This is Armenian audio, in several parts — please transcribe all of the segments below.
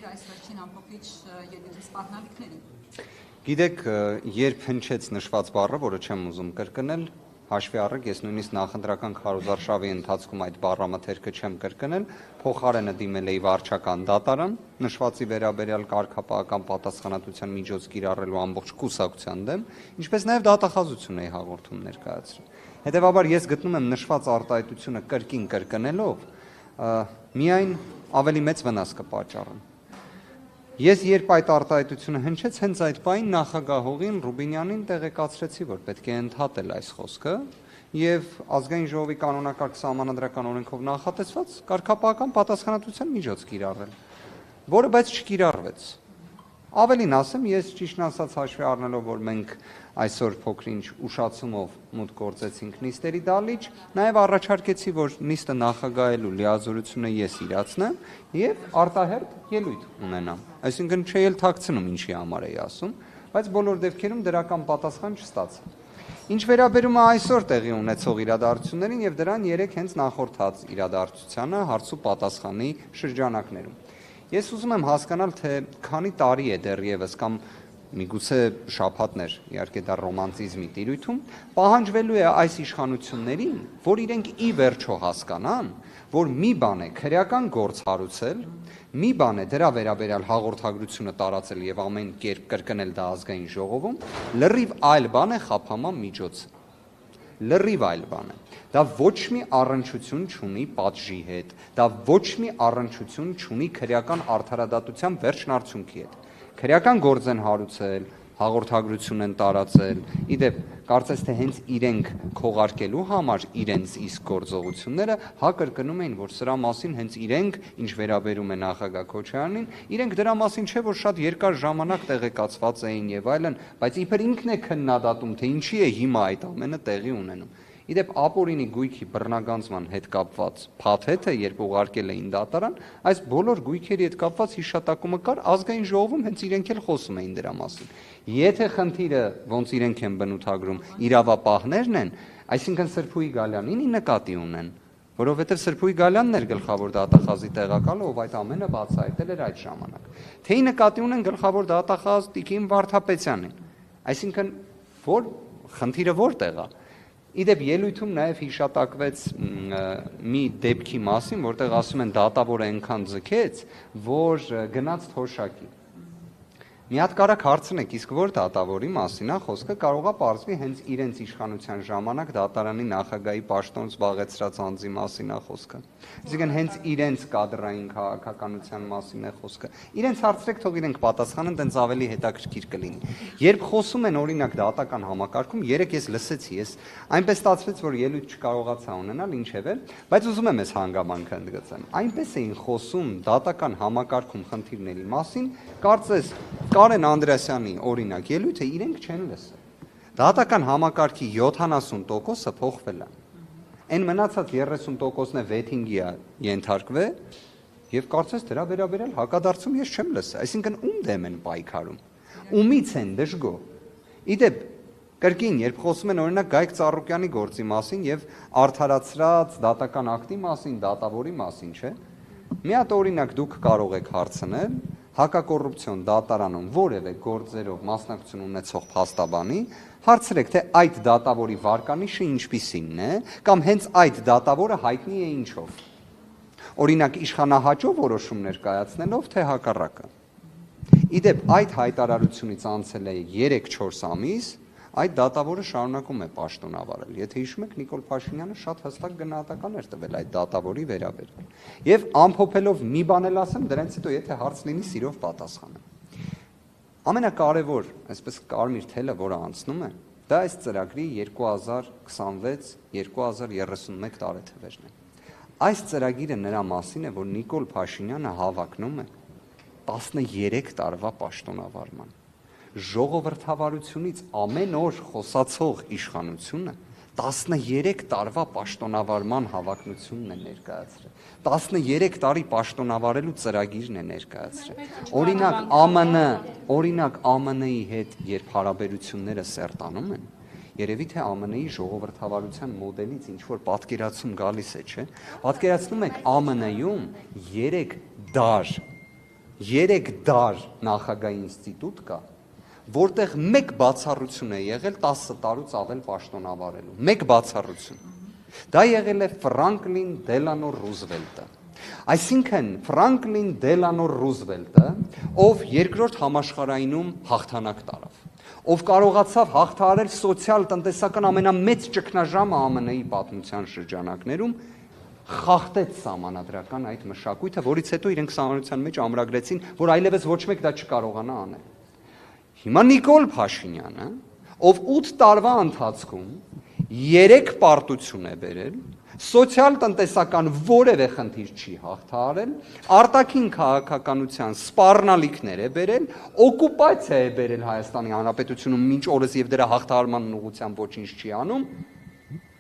այս վերջին ամփոփիչ ելույթի սպառնալիքներին։ Գիտեք, երբ հնչեց նշված բառը, որը չեմ ուզում կրկնել, հաշվի առեք, ես նույնիսկ նախընտրական քարոզարշավի ընթացքում այդ բառամթերքը չեմ կրկնել, փոխարենը դիմել էի վարչական դատարան, նշվածի վերաբերյալ կարգապահական պատասխանատվության միջոց կիրառելու ամբողջ կուսակցության դեմ, ինչպես նաև դատախազություն էի հաղորդում ներկայացրել։ Հետևաբար ես գտնում եմ նշված արտահայտությունը կրկին կրկնելով միայն ավելի մեծ վնաս կպատճառեն։ Ես երբ այդ արտահայտությունը հնչեց, հենց այդ պահին նախագահողին Ռուբինյանին տեղեկացրեցի, որ պետք է ընդհատել այս խոսքը եւ ազգային ժողովի կանոնակարգ սահմանադրական օրենքով նախատեսված կարգապահական պատասխանատվության միջոց կիրառել, որը բայց չկիրառվեց։ Ավելին ասեմ, ես ճիշտն ասած հաշվի առնելով, որ մենք այսօր փոքր-ինչ ուշացումով մուտք գործեցինք նիստերի դալիճ, նաև առաջարկեցի, որ նիստը նախագահելու լիազորությունը ես իրացնեմ եւ արտահերթ ելույթ ունենամ։ Այսինքն չէի էլ թաքցնում ինչի համար էի ասում, բայց բոլոր դեպքերում դրական պատասխան չստացա։ Ինչ վերաբերում է այսօր տեղի ունեցող իրադարձություններին եւ դրան 3 հենց նախորդած իրադարձությանը հարց ու պատասխանի շրջանակներում։ Ես ուզում եմ հասկանալ, թե քանի տարի է դեռևս կամ միգուցե շաբաթներ, իհարկե դա ռոմանտիզմի տիրույթում, պահանջվելու է այս իշխանություններին, որ իրենք ի վերջո հասկանան, որ մի բան է քրեական գործ հարուցել, մի բան է դրա վերաբերյալ հաղորդագրությունը տարածել եւ ամեն կերպ կրկնել դա ազգային ժողովում, լրիվ այլ բան է խափանման միջոցը։ Լրիվ այլ բան է։ Դա ոչ մի առնչություն չունի պատժի հետ, դա ոչ մի առնչություն չունի քրեական արդարադատության վերջնարդյունքի հետ։ Քրեական գործ են հարուցել, հաղորդագրություն են տարածել, իդեպ կարծես թե հենց իրենք քողարկելու համար իրենց իսկ գործողությունները կրկնում էին, որ սրա մասին հենց իրենք, ինչ վերաբերում է նախագահ Քոչարյանին, իրենք դրա մասին չէ, որ շատ երկար ժամանակ տեղեկացված էին եւ այլն, բայց իբր ինքն է քննադատում, թե ինչի է հիմա այդ ամենը տեղի ունենում։ Իդեպ ապօրինի գույքի բռնագանձման հետ կապված փաթեթը, երբ ուղարկել էին դատարան, այս բոլոր գույքերի հետ կապված հիշատակումը կար ազգային ժողովում, հենց իրենք էլ խոսում էին դրա մասին։ Եթե խնդիրը, ոնց իրենք են բնութագրում, իրավապահներն են, այսինքն Սրփուի Գալյանին նկատի ունեն, որովհետև Սրփուի Գալյանն էր գլխավոր դատախազի տեղակալը, ով այդ ամենը բացահայտել էր այդ ժամանակ։ Թե նկատի ունեն գլխավոր դատախազ Տիկին Վարդապետյանին, այսինքն որ խնդիրը որտեղ է։ Իդեպ ելույթում նաև հիշատակվեց մի դեպքի մասին, որտեղ ասում են դատավորը այնքան ձգեց, որ գնաց թոշակի։ Մի հատ կարակ հարցնեք, իսկ որ դատավորի մասին է խոսքը, կարող է պարզվի հենց իրենց իշխանության ժամանակ դատարանի նախագահի պաշտոն զբաղեցրած անձի մասին է խոսքը։ Այսինքն հենց իրենց կադրային քաղաքականության մասին է խոսքը։ Իրենց հարցրեք, թող իրենք պատասխանեն, տենց ավելի հետաքրքիր կլինի։ Երբ խոսում են օրինակ դատական համակարգում, երեք ես լսեցի, ես այնպես ստացվեց, որ ելույթ չկարողացա ունենալ, ինչևէ, բայց ուզում եմ ես հանգամանքը ընդգծեմ։ Այնպես էին խոսում դատական համակարգում խնդիրների մասին, կարծես Կարեն Անդրեասյանի օրինակ ելույթը իրենք չեն լսել։ Դատական համակարգի 70%-ը փոխվել է։ Այն մնացած 30%-ն է վեթինգի է ենթարկվել եւ կարծես դրա վերաբերյալ հակադարձում ես չեմ լսել։ Այսինքն ում դեմ են պայքարում։ Ումից են դժգոհ։ Իդեպ կրկին, երբ խոսում են օրինակ Գայք Ծառուկյանի գործի մասին եւ արդարացրած դատական ակտի մասին, դատավորի մասին, չէ՞։ Մի հատ օրինակ դուք կարող եք հարցնել հակակոռուպցիոն դատարանում որևէ գործերով մասնակցություն ունեցող փաստաբանի, հարցրեք, թե այդ դատավորի վարկանիշը ինչպիսինն է, կամ հենց այդ դատավորը հայտնի է ինչով։ Օրինակ իշխանահաճո որոշումներ կայացնելով, թե հակառակը։ Իդեպ այդ հայտարարությունից անցել է 3-4 ամիս, այդ դատավորը շարունակում է պաշտոնավարել։ Եթե հիշում եք, Նիկոլ Փաշինյանը շատ հստակ գնահատական էր տվել այդ դատավորի վերաբերյալ։ Եվ ամփոփելով մի բան էլ ասեմ, դրանից հետո եթե հարց լինի, սիրով պատասխանեմ։ Ամենակարևոր, այսպես կարմիր թելը, որը անցնում է, դա այս ծրագրի 2026-2031 տարեթվերն է։ Այս ծրագիրը նրա մասին է, որ Նիկոլ Փաշինյանը հավակնում է 13 տարվա պաշտոնավարման։ Ժողովրդավարությունից ամեն օր խոսացող իշխանությունը 13 տարվա պաշտոնավարման հավակնությունն է ներկայացրել։ 13 տարի պաշտոնավարելու ծրագիրն է ներկայացրել։ Օրինակ ԱՄՆ-ի հետ երբ հարաբերությունները սերտանում են, երևի թե ԱՄՆ-ի ժողովրդավարության մոդելից ինչ որ պատկերացում գալիս է, չէ՞։ Պատկերացնում եք ԱՄՆ-ում 3 դար 3 դար նախագահի ինստիտուտ կա, որտեղ մեկ բացառություն է եղել 10 տարուց ավել պաշտոնավարելու, մեկ բացառություն։ Դա եղել է Ֆրանկլին Դելանո Ռուզվելտը։ Այսինքն Ֆրանկլին Դելանո Ռուզվելտը, ով երկրորդ համաշխարհայինում հաղթանակ տարավ, ով կարողացավ հաղթահարել սոցիալ-տնտեսական ամենամեծ ճգնաժամը ԱՄՆ-ի պատմության շրջանակներում, խախտեց սահմանադրական այդ մշակույթը, որից հետո իրենք սահմանության մեջ ամրագրեցին, որ այլևս ոչ մեկ դա չկարողանա անել։ Հիմա Նիկոլ Փաշինյանը, ով 8 տարվա ընթացքում 3 պարտություն է բերել, սոցիալ-տնտեսական որևէ խնդիր չի հաղթահարել, արտաքին քաղաքականության սպառնալիքներ է բերել, օկուպացիա է բերել Հայաստանի Հանրապետությունում մինչ օրս եւ դրա հաղթահարման ուղղությամբ ոչինչ չի անում,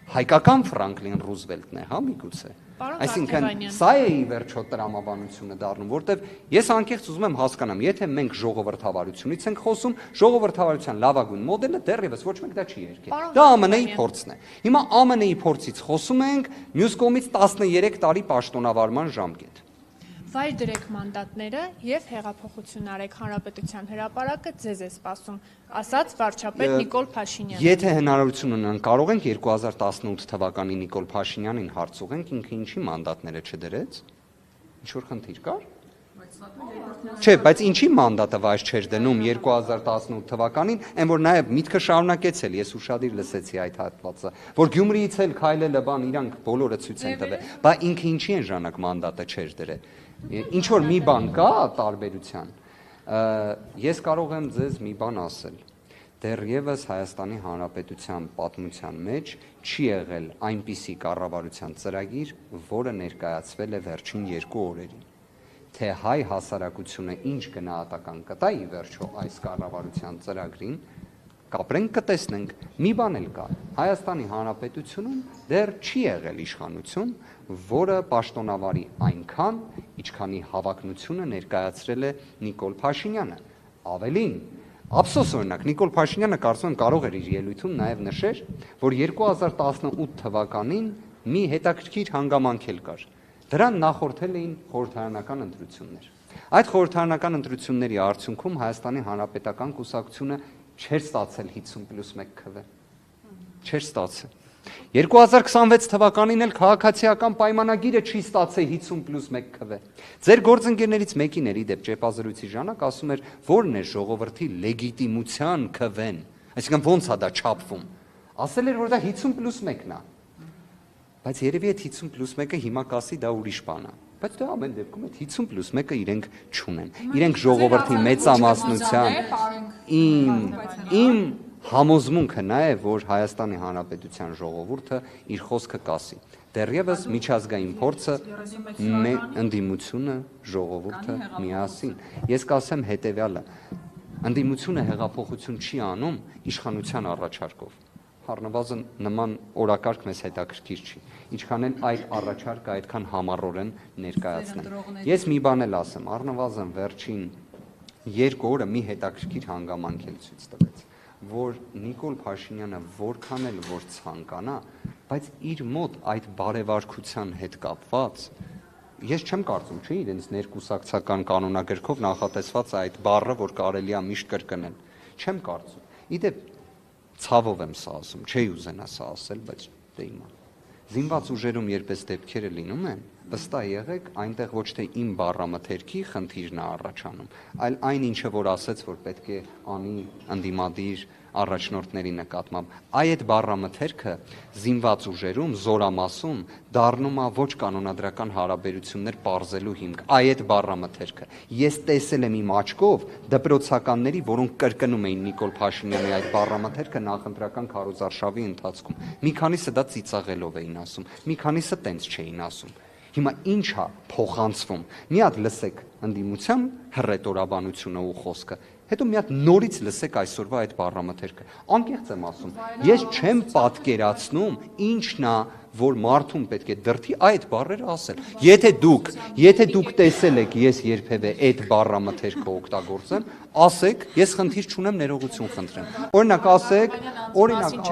հայկական Ֆրանկլին Ռուզվելտն է, հա, միգուցե։ Այսինքն սա է ի վերջո տրամաբանությունը դառնում, որտեվ ես անկեղծ ուզում եմ հասկանամ, եթե մենք ժողովրդավարությունից ենք խոսում, ժողովրդավարության լավագույն մոդելը դեռևս ոչ մեկ դա չի երգել։ Դա ԱՄՆ-ի փորձն է։ Հիմա ԱՄՆ-ի փորձից խոսում ենք, մյուս կողմից 13 տարի պաշտոնավարման ժամկետ։ Վայր դրեք մանդատները եւ հեղափոխություն արեք, հանրապետության հրապարակը ձեզ է սպասում, ասաց վարչապետ Նիկոլ Փաշինյանը։ Եթե հնարավորություն ունենանք, կարող ենք 2018 թվականի Նիկոլ Փաշինյանին հարց ուղենք, ինքը ինչի մանդատները չդրեց։ Ինչ որ խնդիր կար։ Չէ, բայց ինչի մանդատը վայր չէր դնում 2018 թվականին, այն որ նաև միտքը շարունակեց էլ, ես ուշադիր լսեցի այդ հատվածը, որ Գյումրիից էլ քայլելը բան իրանք բոլորը ցույց են տվել, բա ինքը ինչի են ժամանակ մանդատը չէր դրել։ Ինչ որ մի բան կա տարբերության, ես կարող եմ ձեզ մի բան ասել, դեռևս Հայաստանի Հանրապետության պատմության մեջ չի եղել այնպիսի կառավարության ծրագիր, որը ներկայացվել է վերջին 2 օրերին, թե հայ հասարակությունը ինչ գնահատական կտա ի վերջո այս կառավարության ծրագրին, կապրենք կտեսնենք, մի բան էլ կա, Հայաստանի Հանրապետությունում դեռ չի եղել իշխանություն, որը պաշտոնավարի այնքան, ինչքանի հավակնությունը ներկայացրել է Նիկոլ Փաշինյանը, ավելին, ափսոս օրինակ, Նիկոլ Փաշինյանը կարծում եմ կարող էր իր ելույթում նաև նշեր, որ 2018 թվականին մի հետաքրքիր հանգամանք էլ կար, դրան նախորդել էին խորհրդարանական ընտրություններ, այդ խորհրդարանական ընտրությունների արդյունքում Հայաստանի Հանրապետական կուսակցությունը չէր ստացել 50+1 քվ, չէր ստացել, 2026 թվականին էլ քաղաքացիական պայմանագիրը չի ստացել 50+1 քվ, ձեր գործընկերներից մեկին էր իդեպ ճեպազրույցի ժամանակ ասում էր, որն է ժողովրդի լեգիտիմության քվեն, այսինքն ոնց է դա չափվում, ասել էր, որ դա 50+1-ն է, բայց երևի այդ 50+1-ը հիմա կասի դա ուրիշ բան է, բայց դա ամեն դեպքում այդ 50+1-ը իրենք չունեն, իրենք ժողովրդի մեծամասնության, իմ համոզմունքը նա է, որ Հայաստանի Հանրապետության ժողովուրդը իր խոսքը կասի, դեռևս միջազգային փորձը, ընդդիմությունը, ժողովուրդը միասին, ես կասեմ հետևյալը, ընդդիմությունը հեղափոխություն չի անում իշխանության առաջարկով, առնվազն նման օրակարգ մեզ հետաքրքիր չի, ինչքան էլ այդ առաջարկը այդքան համառորեն ներկայացնեն։ Ես մի բան էլ ասեմ, առնվազն վերջին 2 օրը մի հետաքրքիր հանգամանք էլ ցույց տվեց, որ Նիկոլ Փաշինյանը որքան էլ որ ցանկանա, բայց իր մոտ այդ բարևարկության հետ կապված, ես չեմ կարծում, չէ, իրենց ներկուսակցական կանոնագրքով նախատեսված այդ բառը, որ կարելի է միշտ կրկնել, չեմ կարծում։ Իդեպ ցավով եմ սա ասում, չի ուզենա սա ասել, բայց դե իմա։ Զինված ուժերում երբես դեպքերը լինում են, վստահ եղեք, այնտեղ ոչ թե իմ բառամթերքի խնդիրն է առաջանում, այլ այն ինչը որ ասեց, որ պետք է անի ընդդիմադիր առաջնորդների նկատմամբ, այդ բառամթերքը զինված ուժերում, զորամասում դառնում է ոչ կանոնադրական հարաբերություններ պարզելու հիմք, այդ բառամթերքը։ Ես տեսել եմ իմ աչքով դպրոցականների, որոնք կրկնում էին Նիկոլ Փաշինյանի այդ բառամթերքը նախընտրական քարոզարշավի ընթացքում։ Մի քանիսը դա ծիծաղելով էին ասում, մի քանիսը տենց չէին ասում։ Հիմա ինչ է փոխանցվում։ Մի հատ լսեք ընդդիմության հռետորաբանությունը ու խոսքը, հետո մի հատ նորից լսեք այսօրվա այդ բառամթերքը։ Անկեղծ եմ ասում, ես չեմ պատկերացնում ինչն է, որ մարդուն պետք է դրթի այդ բառերը ասել։ Եթե դուք տեսել եք ես երբևէ այդ բառամթերքը օգտագործեմ, ասեք, ես խնդիր չունեմ, ներողություն խնդրեմ։ Օրինակ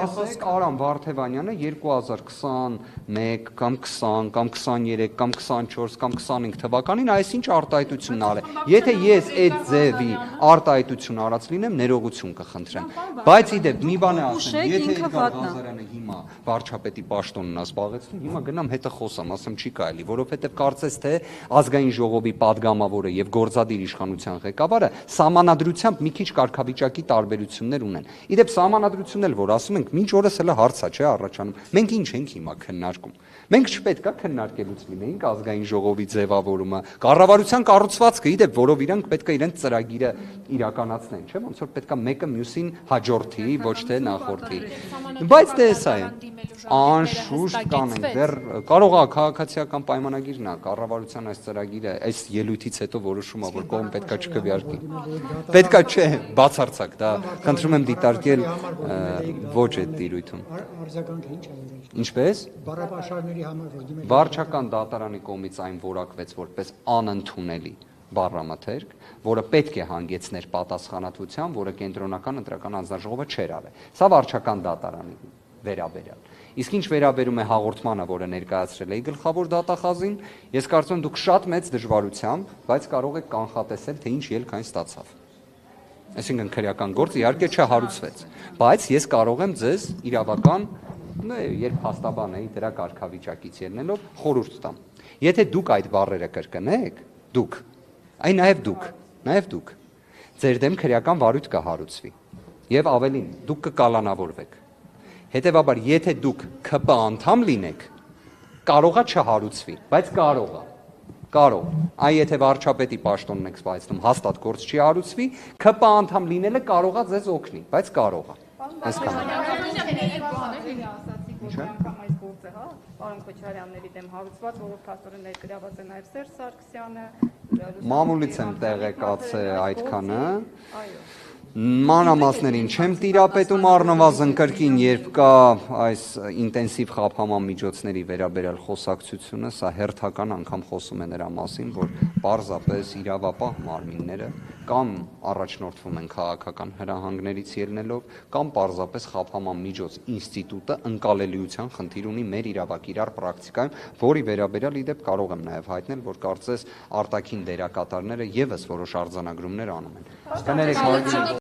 ասեք Արամ Վարդևանյանը 2021 կամ 20 կամ 23 կամ 24 կամ 25 թվականին այսինչ արտահայտություն արտահայտությունն արել։ Եթե ես այդ ձևի արտահայտություն արած լինեմ, ներողություն կխնդրեմ։ Բայց իդեպ մի բան է ասեմ, եթե Էդգար Ղազարյանը հիմա վարչապետի պաշտոնն զբաղեցնի, հիմա գնամ հետը խոսամ, ասեմ չի կարելի, որովհետև կարծես թե ազգային ժողովի падգամավորը եւ գործադիր իշխանության ղեկավարը սահմանադրությամբ մի քիչ կարգավիճակի տարբերություններ ունեն։ Իդեպ սահմանադրությունն էլ որ ասում ենք, մինչ օրս հələ հարցա չէ առաջանում։ Մենք ինչ ենք հիմա քննարկում։ Մենք չպետք է քննարկելուց լինեինք ազգային ժողովի ձևավորումը, կառավարության կառուցվածքը, իդեպ որով իրանք պետք է իրենց ծրագիրը իրականացնեն, չէ՞, ոնց որ պետք է մեկը մյուսին հաջորդի, ոչ թե նախորդի։ Բայց դե սա է։ Անշուշտ կանենք, դեռ կարող է քաղաքացիական պայմանագիրն է, կառավարության այս ծրագիրը, այս ելույթից հետո որոշումը, որ կողմ պետքա չքվեարկի։ Պետքա չէ, բացարձակ, դա խնդրում եմ դիտարկել ոչ այդ տիրույթում։ Արձագանքը ինչ է եղել։ Ինչպես։ Բառապաշարների համար որ դիմել Վարչական դատարանի կողմից այն որակվեց որպես անընդունելի բառամթերք, որը պետք է հանգեցներ պատասխանատվության, որը կենտրոնական ընտրական հանձնաժողովը չէր արել։ Սա վարչական դատարանի վերաբերյալ։ Իսկ ինչ վերաբերում է հաղորդմանը, որը ներկայացրել էի գլխավոր դատախազին, ես կարծում եմ դուք շատ մեծ դժվարությամբ, բայց կարող եք կանխատեսել, թե ինչ ելք այն ստացավ։ Այսինքն քրեական գործ իհարկե չհարուցվեց, բայց ես կարող եմ ձեզ իրավական, երբ հաստաբան էի դրա կարգավիճակից ելնելով խորհուրդ տամ։ Եթե դուք այդ բառերը կրկնեք, դուք, այն նաև դուք, ձեր դեմ քրեական վարույթ կհարուցվի։ Եվ ավելին, դուք կկալանավորվեք։ Հետևաբար, եթե դուք ՔՊ անդամ լինեք, կարողա չհարուցվի, բայց կարող։ Այ եթե վարչապետի պաշտոնն եք զբաղեցնում, հաստատ գործ չի հարուցվի, ՔՊ անդամ լինելը կարողա ձեզ օգնի, բայց կարողա։ Այսքանը։ Պարոն Քոչարյանների դեմ հարուցված, որով փաստորեն ներգրաված է նաև Սերժ Սարգսյանը։ Մամուլից եմ տեղեկացել այդքանը։ Այո։ Մանրամասներին չեմ տիրապետում առնվազն կրկին, երբ կա այս ինտենսիվ խափանման միջոցների վերաբերյալ խոսակցությունը, սա հերթական անգամ խոսում է նրա մասին, որ պարզապես իրավապահ մարմինները կամ առաջնորդվում են քաղաքական հրահանգներից ելնելով, կամ պարզապես խափանման միջոց ինստիտուտը ընկալելիության խնդիր ունի մեր իրավակիրառ պրակտիկայում, որի վերաբերյալ իդեպ կարող եմ նաև հայտնել, որ կարծես արտաքին դերակատարները եւս որոշ արձանագրումներ անում են։